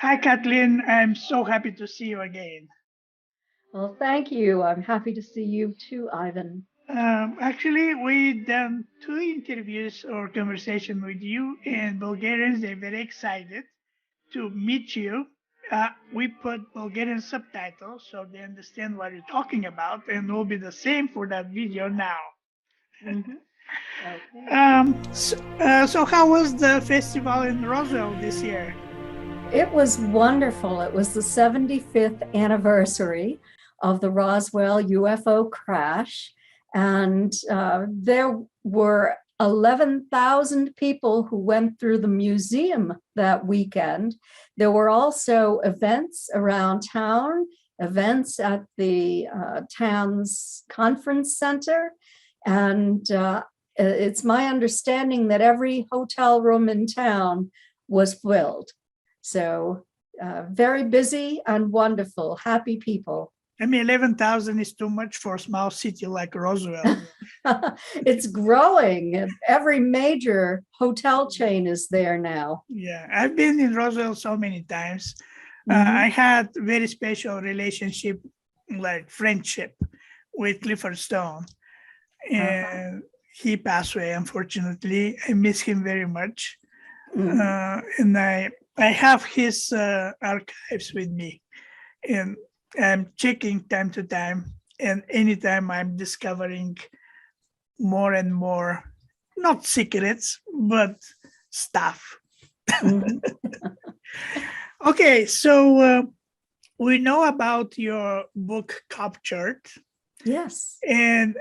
Hi, Kathleen. I'm so happy to see you again. Well, thank you. I'm happy to see you too, Ivan. Actually, we done 2 interviews or conversation with you, and Bulgarians, they're very excited to meet you. We put Bulgarian subtitles so they understand what you're talking about, and will be the same for that video now. Mhm. Okay. So how was the festival in Roswell this year? It was wonderful. It was the 75th anniversary of the Roswell UFO crash, and there were 11,000 people who went through the museum that weekend. There were also events around town, events at the town's conference center, and it's my understanding that every hotel room in town was filled. So very busy and wonderful, happy people. I mean, 11,000 is too much for a small city like Roswell. It's growing. Every major hotel chain is there now. Yeah, I've been in Roswell so many times. I had very special relationship, like friendship, with Clifford Stone. And he passed away, unfortunately. I miss him very much. And I have his archives with me. And I'm checking time to time. And anytime I'm discovering more and more, not secrets, but stuff. Okay, so we know about your book Captured. Yes. And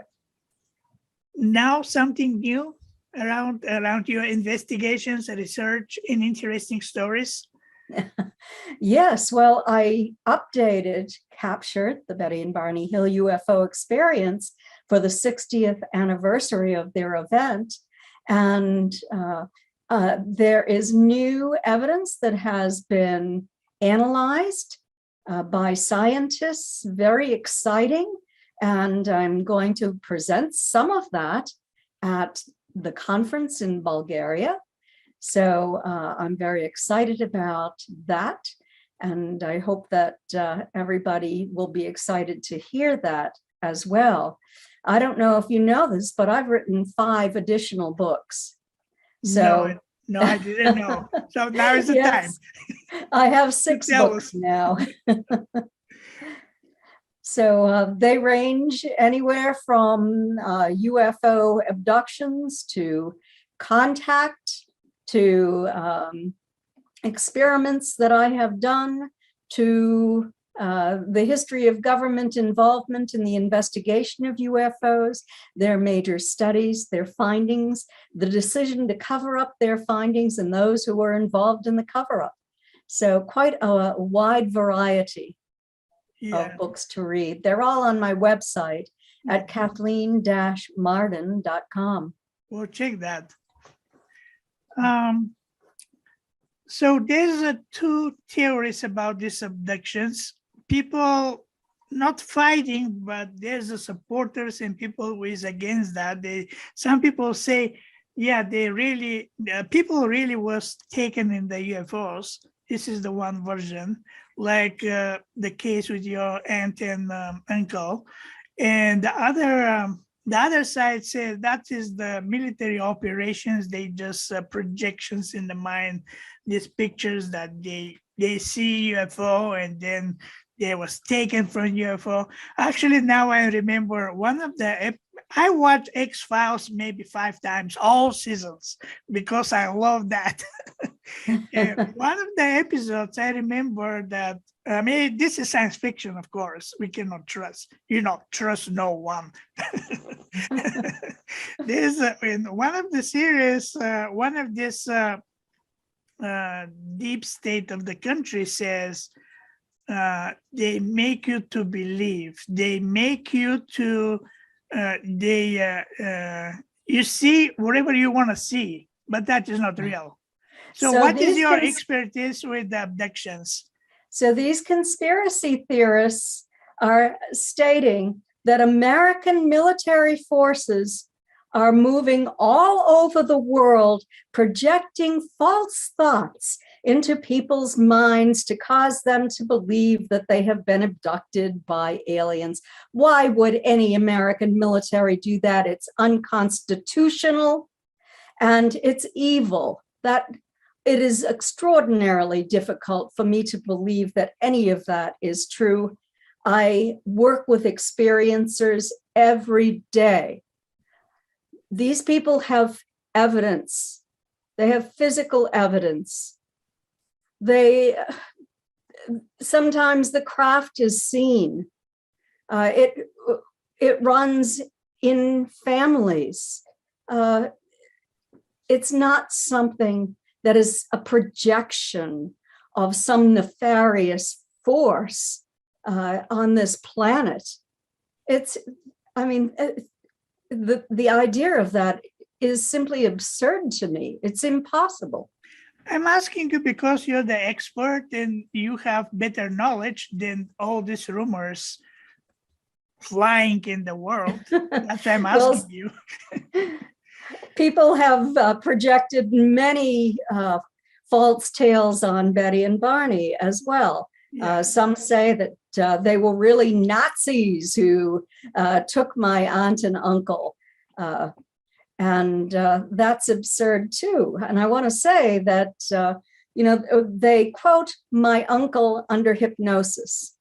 now something new around your investigations, research, and interesting stories. Yes, well, I updated Captured, the Beti and Barni Hill UFO experience for the 60th anniversary of their event. And there is new evidence that has been analyzed by scientists, very exciting. And I'm going to present some of that at the conference in Bulgaria. So I'm very excited about that. And I hope that everybody will be excited to hear that as well. I don't know if you know this, but I've written 5 additional books. So no, I didn't know. So now is the time. I have 6 books now. So they range anywhere from UFO abductions to contact, to experiments that I have done, to the history of government involvement in the investigation of UFOs, their major studies, their findings, the decision to cover up their findings, and those who were involved in the cover-up. So quite a wide variety of books to read. They're all on my website at Katlin-Mърдън.com. We'll check that. So there's 2 theories about these abductions. People not fighting, but there's the supporters and people who is against that. Some people say, yeah, people really was taken in the UFOs. This is the one version, like the case with your aunt and uncle. And the other side says that is the military operations. They just projections in the mind, these pictures that they see UFO and then they was taken from UFO. Actually, now I remember I watched X-Files maybe 5 times, all seasons, because I love that. And one of the episodes, I remember that, I mean, this is science fiction, of course. We cannot trust no one. There's in one of the series, one of this deep state of the country says, they make you to believe. They make you to, you see whatever you want to see, but that is not real. So what is your expertise with the abductions? So these conspiracy theorists are stating that American military forces are moving all over the world, projecting false thoughts into people's minds to cause them to believe that they have been abducted by aliens. Why would any American military do that? It's unconstitutional and it's evil. That it is extraordinarily difficult for me to believe that any of that is true. I work with experiencers every day. These people have evidence. They have physical evidence. Sometimes the craft is seen. It runs in families. It's not something that is a projection of some nefarious force on this planet. The idea of that is simply absurd to me. It's impossible. I'm asking you because you're the expert and you have better knowledge than all these rumors flying in the world. That's why I'm asking you. People have projected many false tales on Beti and Barney as well. Yeah. Some say that they were really Nazis who took my aunt and uncle. And that's absurd too. And I want to say that, they quote my uncle under hypnosis.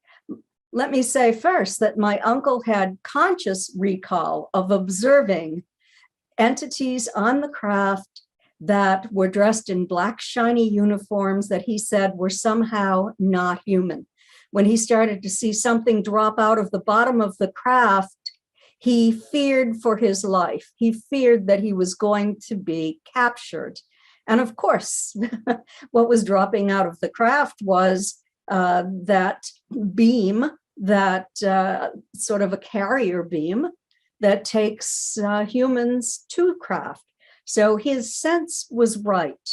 Let me say first that my uncle had conscious recall of observing entities on the craft that were dressed in black, shiny uniforms that he said were somehow not human. When he started to see something drop out of the bottom of the craft, he feared for his life. He feared that he was going to be captured. And of course, what was dropping out of the craft was that beam, that sort of a carrier beam that takes humans to craft. So his sense was right.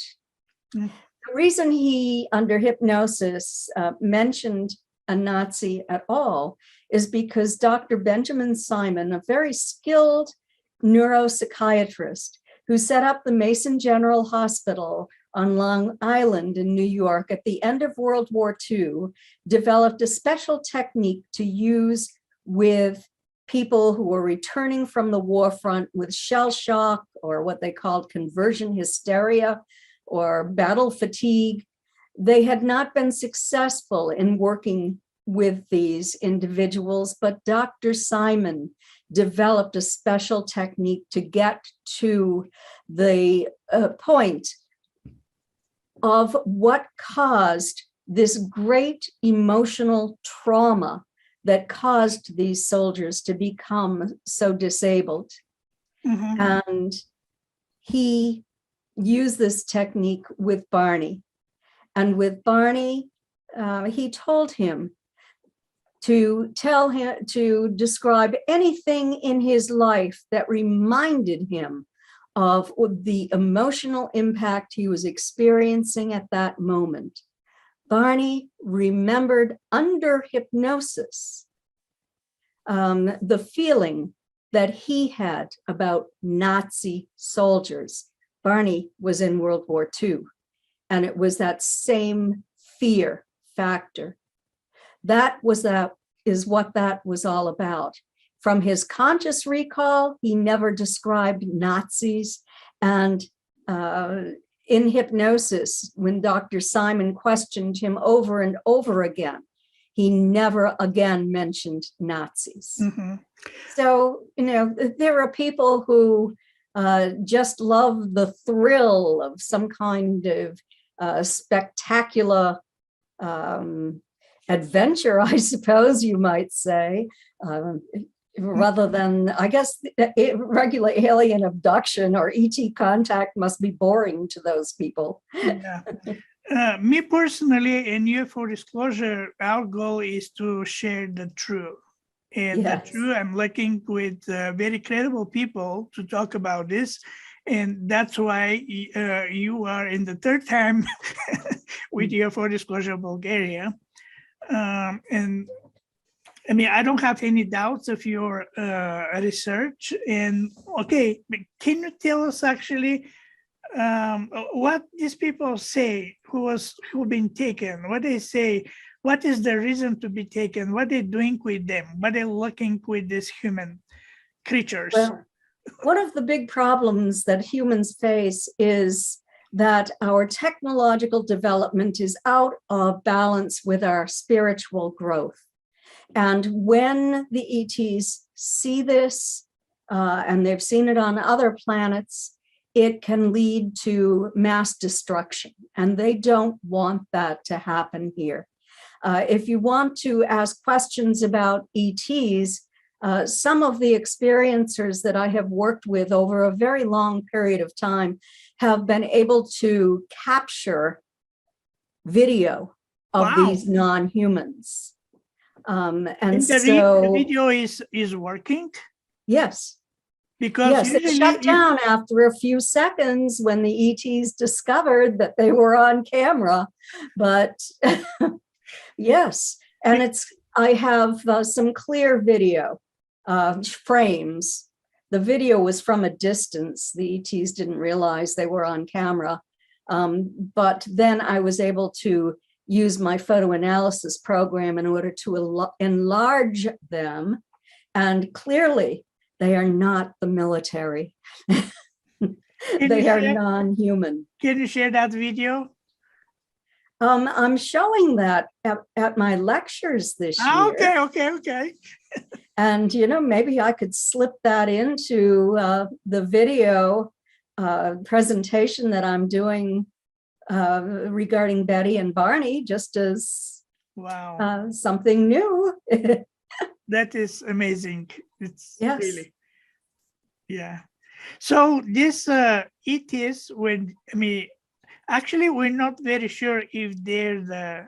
Mm. The reason he, under hypnosis, mentioned a Nazi at all is because Dr. Benjamin Simon, a very skilled neuropsychiatrist who set up the Mason General Hospital on Long Island in New York at the end of World War II, developed a special technique to use with people who were returning from the war front with shell shock or what they called conversion hysteria or battle fatigue. They had not been successful in working with these individuals, but Dr. Simon developed a special technique to get to the point of what caused this great emotional trauma that caused these soldiers to become so disabled. Mm-hmm. And he used this technique with Barney. And with Barney, he told him to describe anything in his life that reminded him of the emotional impact he was experiencing at that moment. Barney remembered under hypnosis the feeling that he had about Nazi soldiers. Barney was in World War II, and it was that same fear factor. That is what that was all about. From his conscious recall, he never described Nazis. And in hypnosis, when Dr. Simon questioned him over and over again, he never again mentioned Nazis. Mm-hmm. So, there are people who just love the thrill of some kind of spectacular adventure, I suppose you might say, rather than, I guess, regular alien abduction or ET contact must be boring to those people. Yeah. Me personally, in UFO Disclosure, our goal is to share the truth. And yes. The truth, I'm looking with very credible people to talk about this. And that's why you are in the third time with UFO Disclosure Bulgaria. And I mean, I don't have any doubts of your research. And okay, can you tell us actually what these people say who've been taken, what they say, what is the reason to be taken, what they're doing with them, what they're looking with these human creatures. Well, one of the big problems that humans face is that our technological development is out of balance with our spiritual growth. And when the ETs see this, and they've seen it on other planets, it can lead to mass destruction. And they don't want that to happen here. If you want to ask questions about ETs, some of the experiencers that I have worked with over a very long period of time have been able to capture video of these non-humans. And the video is working? Yes. Because it shut down after a few seconds when the ETs discovered that they were on camera. But yes, and I have some clear video frames. The video was from a distance. The ETs didn't realize they were on camera. But then I was able to use my photo analysis program in order to enlarge them. And clearly, they are not the military. They are non-human. Can you share that video? I'm showing that at my lectures this year. Okay. And, maybe I could slip that into the video presentation that I'm doing regarding Beti and Barney, just as something new. That is amazing. It's yes. Really, yeah. So this ETs, actually, we're not very sure if they're the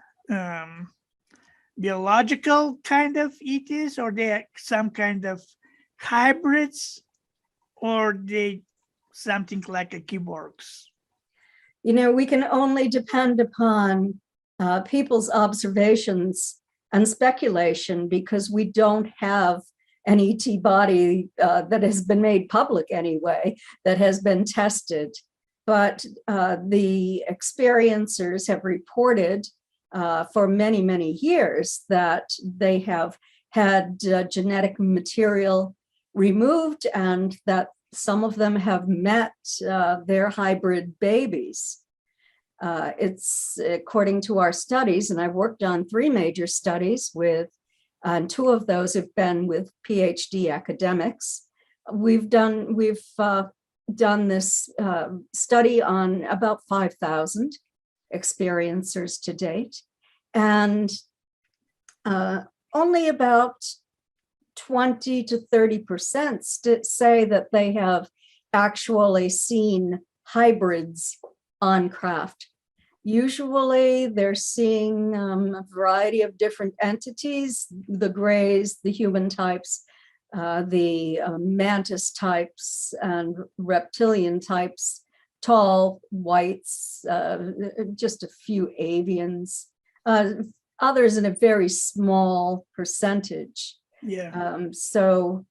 biological kind of ETs, or they're some kind of hybrids, or they something like a keyboards. We can only depend upon people's observations and speculation, because we don't have an ET body that has been made public anyway, that has been tested. But the experiencers have reported for many, many years that they have had genetic material removed, and that some of them have met their hybrid babies. It's according to our studies, and I've worked on 3 major studies with, and 2 of those have been with PhD academics. We've done this study on about 5,000 experiencers to date, and only about 20 to 30% say that they have actually seen hybrids on craft. Usually they're seeing a variety of different entities, the grays, the human types, the mantis types and reptilian types, tall whites, just a few avians, others in a very small percentage. Yeah. So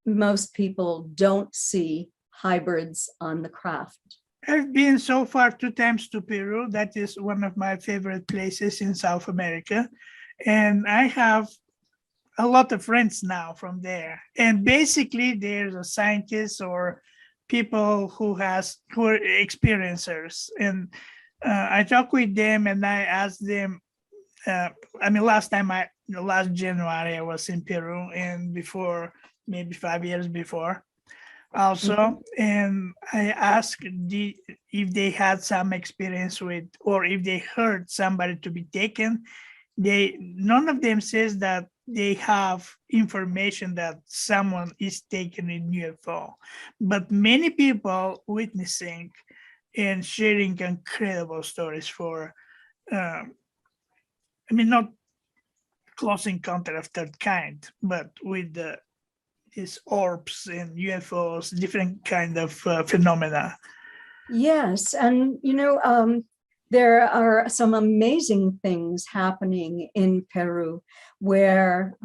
most people don't see hybrids on the craft. I've been so far 2 times to Peru. That is one of my favorite places in South America. And I have a lot of friends now from there. And basically there's a scientists or people who are experiencers. And I talk with them and I ask them, last January I was in Peru, and before, maybe 5 years before also, and I asked if they had some experience with, or if they heard somebody to be taken. None of them says that they have information that someone is taken in UFO, but many people witnessing and sharing incredible stories for, not close encounter of third kind, but with these orbs and UFOs, different kind of phenomena. Yes, and there are some amazing things happening in Peru where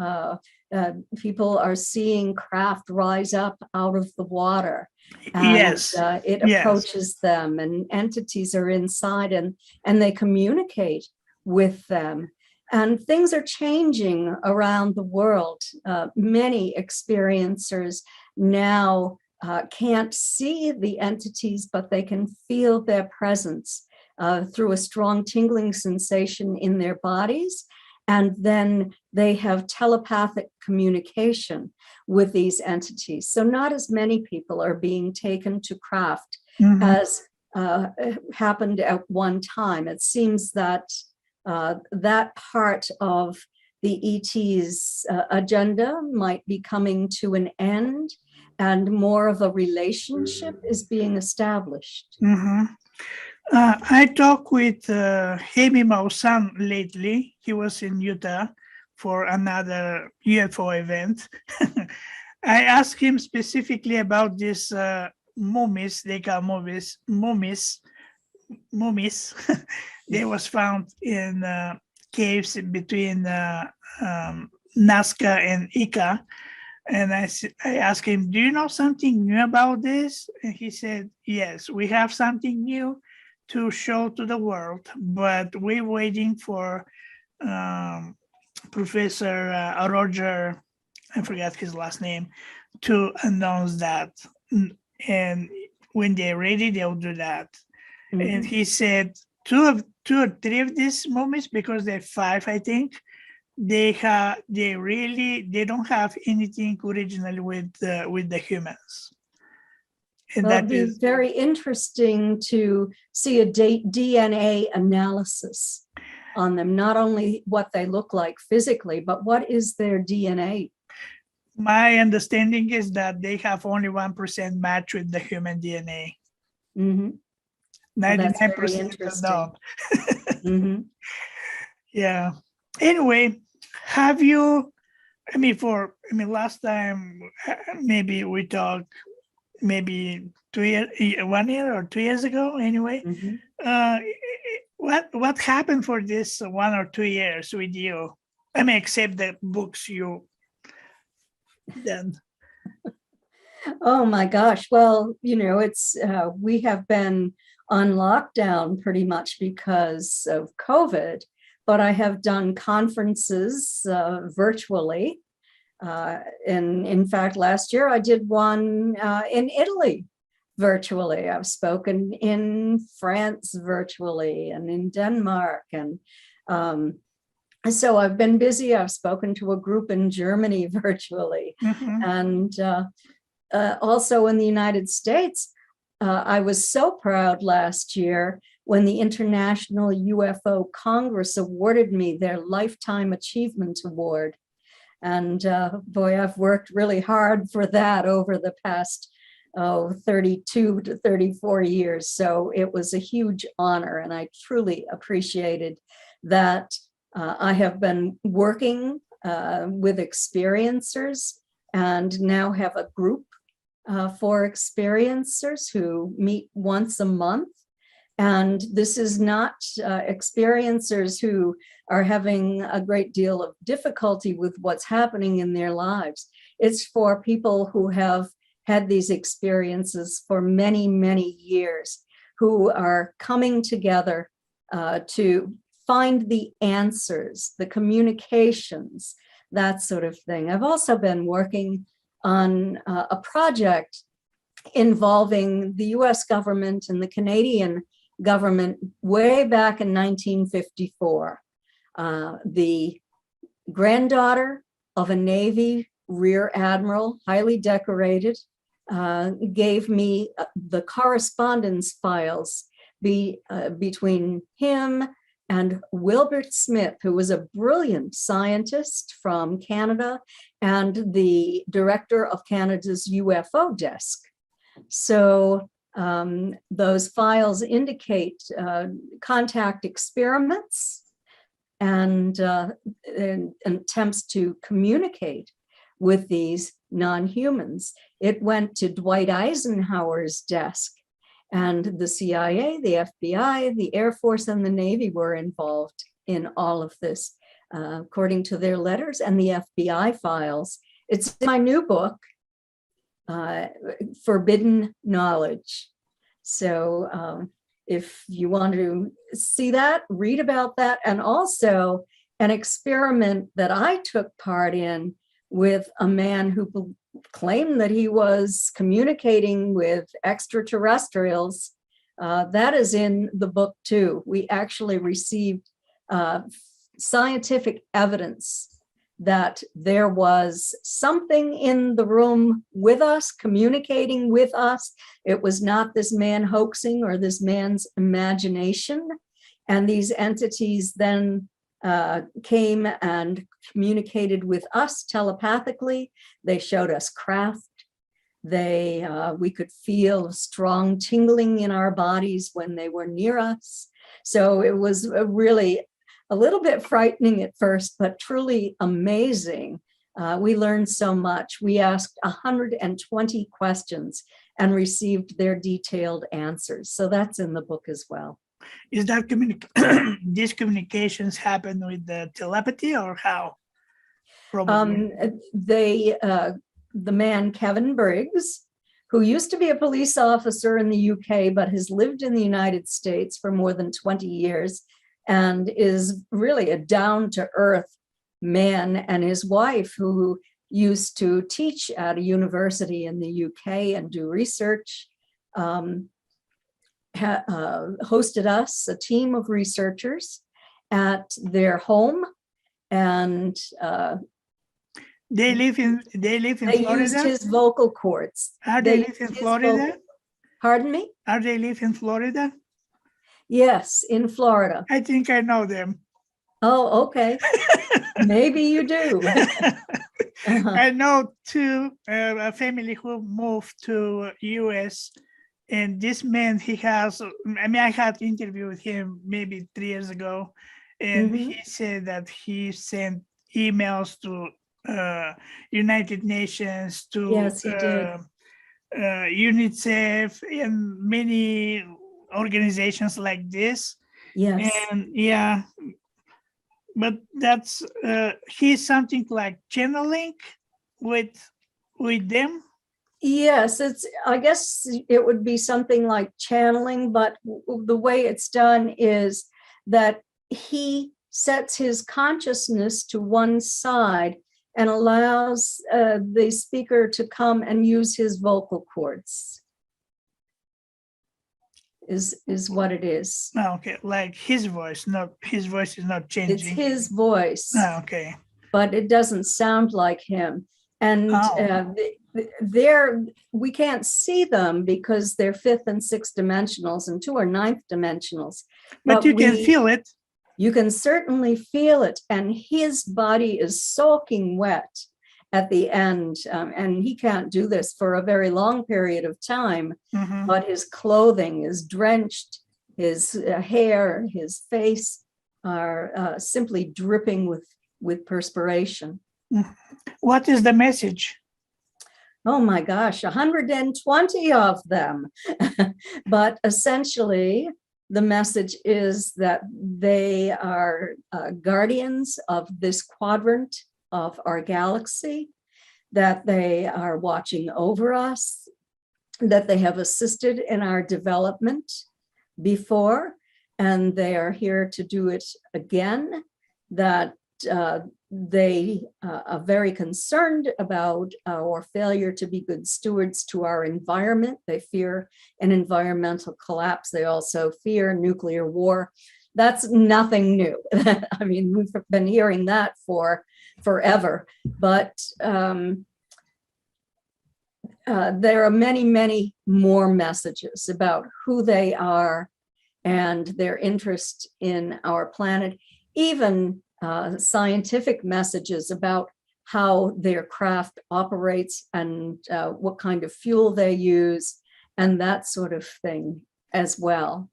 people are seeing craft rise up out of the water. And, yes. It approaches them, and entities are inside, and they communicate with them. And things are changing around the world. Many experiencers now can't see the entities, but they can feel their presence through a strong tingling sensation in their bodies. And then they have telepathic communication with these entities. So not as many people are being taken to craft as happened at one time. It seems that that part of the ET's agenda might be coming to an end, and more of a relationship is being established. I talked with Hemi Mausan lately. He was in Utah for another UFO event. I asked him specifically about this mummies, they call mummies. They was found in caves between Nazca and Ica. And I asked him, do you know something new about this? And he said, yes, we have something new to show to the world, but we're waiting for Professor Roger, I forgot his last name, to announce that. And when they're ready, they'll do that. And he said two or three of these mummies, because they're 5, I think, they don't have anything originally with the humans. And well, that it'd be very interesting to see a DNA analysis on them, not only what they look like physically, but what is their DNA? My understanding is that they have only 1% match with the human DNA. 99% don't. Yeah. Anyway, have you, last time, maybe we talked, maybe 1 year or 2 years ago, anyway. What happened for this 1 or 2 years with you? Except the books you done. Oh my gosh. Well, it's we have been on lockdown pretty much because of COVID, but I have done conferences virtually. In fact, last year I did one in Italy virtually. I've spoken in France virtually and in Denmark. And so I've been busy. I've spoken to a group in Germany virtually. And also in the United States, I was so proud last year when the International UFO Congress awarded me their Lifetime Achievement Award. And boy, I've worked really hard for that over the past 32 to 34 years. So it was a huge honor, and I truly appreciated that. I have been working with experiencers and now have a group for experiencers who meet once a month. And this is not experiencers who are having a great deal of difficulty with what's happening in their lives. It's for people who have had these experiences for many, many years, who are coming together to find the answers, the communications, that sort of thing. I've also been working on a project involving the US government and the Canadian government way back in 1954. The granddaughter of a Navy Rear Admiral, highly decorated, gave me the correspondence files between him and Wilbert Smith, who was a brilliant scientist from Canada and the director of Canada's UFO desk. So those files indicate contact experiments and attempts to communicate with these non-humans. It went to Dwight Eisenhower's desk, And the CIA, the FBI, the Air Force, and the Navy were involved in all of this, according to their letters and the FBI files. It's in my new book, Forbidden Knowledge. So if you want to see that, read about that, and also an experiment that I took part in with a man who claimed that he was communicating with extraterrestrials. That is in the book too. We actually received scientific evidence that there was something in the room with us, communicating with us. It was not this man hoaxing or this man's imagination. And these entities then came and communicated with us telepathically. They showed us craft. We could feel strong tingling in our bodies when they were near us. So it was really a little bit frightening at first, but truly amazing. We learned so much. We asked 120 questions and received their detailed answers. So that's in the book as well. Is that these communications happen with the telepathy or how? Probably. The man, Kevin Briggs, who used to be a police officer in the UK, but has lived in the United States for more than 20 years and is really a down-to-earth man, and his wife, who used to teach at a university in the UK and do research, hosted us, a team of researchers, at their home, and they live in Florida. Used his vocal cords. They live in Florida? Pardon me? They live in Florida? Yes, in Florida. I think I know them. Oh, okay. Maybe you do. I know a family who moved to US, and this man, I had an interview with him maybe 3 years ago, and he said that he sent emails to United Nations, to yes, he did. UNICEF, and many organizations like this. Yes. And yeah, but that's he's something like channeling with them. Yes, I guess it would be something like channeling, but the way it's done is that he sets his consciousness to one side and allows the speaker to come and use his vocal cords. Is what it is. Oh, okay, like his voice is not changing. It's his voice. Oh, okay. But it doesn't sound like him. And we can't see them because they're 5th and 6th dimensionals, and 2 are 9th dimensionals. But you can feel it. You can certainly feel it. And his body is soaking wet at the end. And he can't do this for a very long period of time, but his clothing is drenched, his hair, his face are simply dripping with perspiration. What is the message? Oh my gosh, 120 of them. But essentially, the message is that they are guardians of this quadrant of our galaxy, that they are watching over us, that they have assisted in our development before, and they are here to do it again, that they are very concerned about our failure to be good stewards to our environment. They fear an environmental collapse. They also fear nuclear war. That's nothing new. I mean, we've been hearing that for forever, but there are many, many more messages about who they are and their interest in our planet, even scientific messages about how their craft operates and what kind of fuel they use and that sort of thing as well.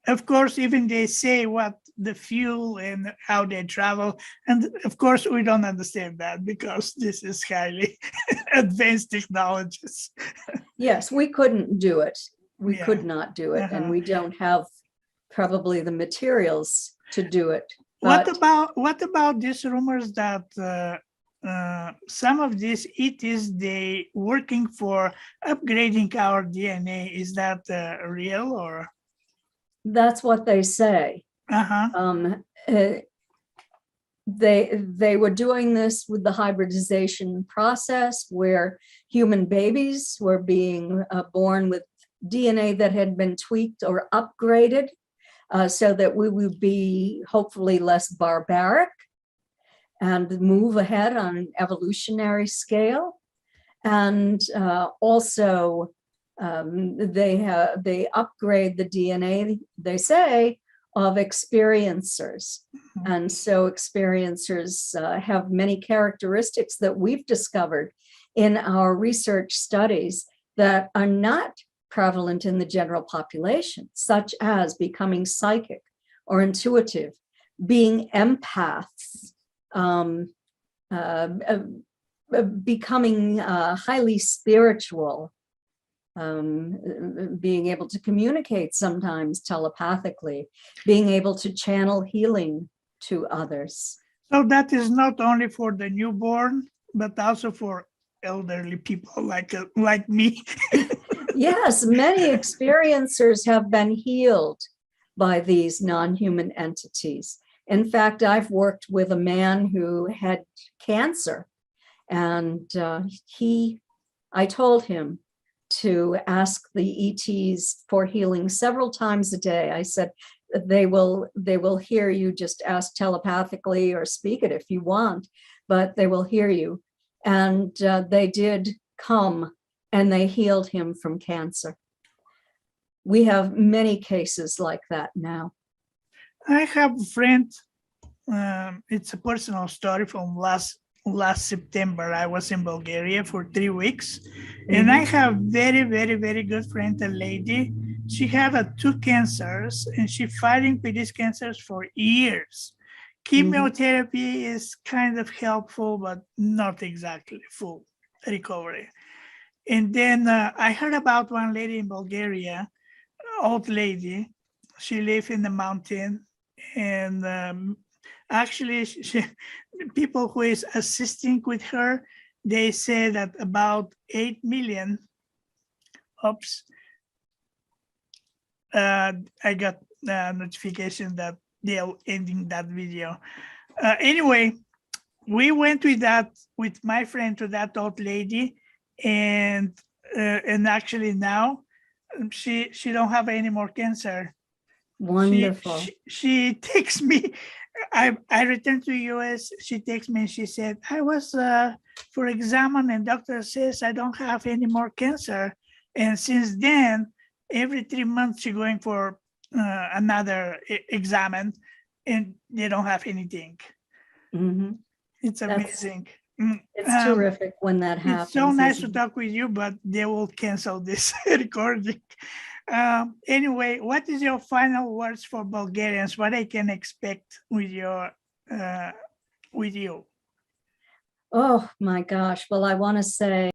Of course, even they say what the fuel and how they travel. And of course, we don't understand that because this is highly advanced technologies. Yes, we couldn't do it. we could not do it, and we don't have probably the materials to do it. But what about these rumors that some of these ETs, they working for upgrading our DNA? Is that real, or? That's what they say. They were doing this with the hybridization process, where human babies were being born with DNA that had been tweaked or upgraded so that we would be hopefully less barbaric and move ahead on an evolutionary scale. And also they upgrade the DNA, they say, of experiencers. And so experiencers have many characteristics that we've discovered in our research studies that are not prevalent in the general population, such as becoming psychic or intuitive, being empaths, becoming highly spiritual, being able to communicate sometimes telepathically, being able to channel healing to others. So that is not only for the newborn, but also for elderly people like me. Yes, many experiencers have been healed by these non-human entities. In fact, I've worked with a man who had cancer, and I told him to ask the ETs for healing several times a day. I said, they will hear you, just ask telepathically or speak it if you want, but they will hear you. And they did come, and they healed him from cancer. We have many cases like that now. I have a friend, it's a personal story from last September. I was in Bulgaria for 3 weeks, and I have very, very, very good friend, a lady. She had 2 cancers, and she fighting with these cancers for years. Chemotherapy is kind of helpful, but not exactly full recovery. And then I heard about one lady in Bulgaria, old lady. She lived in the mountain, and actually, people who is assisting with her, they say that about 8 million. Oops. I got a notification that they are ending that video. Anyway, we went with my friend to that old lady, and actually now she don't have any more cancer. Wonderful. She texts me. I returned to US. She texts me and she said, I was for exam, and doctor says I don't have any more cancer. And since then, every 3 months she's going for another exam, and they don't have anything. It's amazing. It's terrific when that happens. It's so nice to talk with you, but they will cancel this recording. Anyway, what is your final words for Bulgarians? What they can expect with you? Oh my gosh. Well, I want to say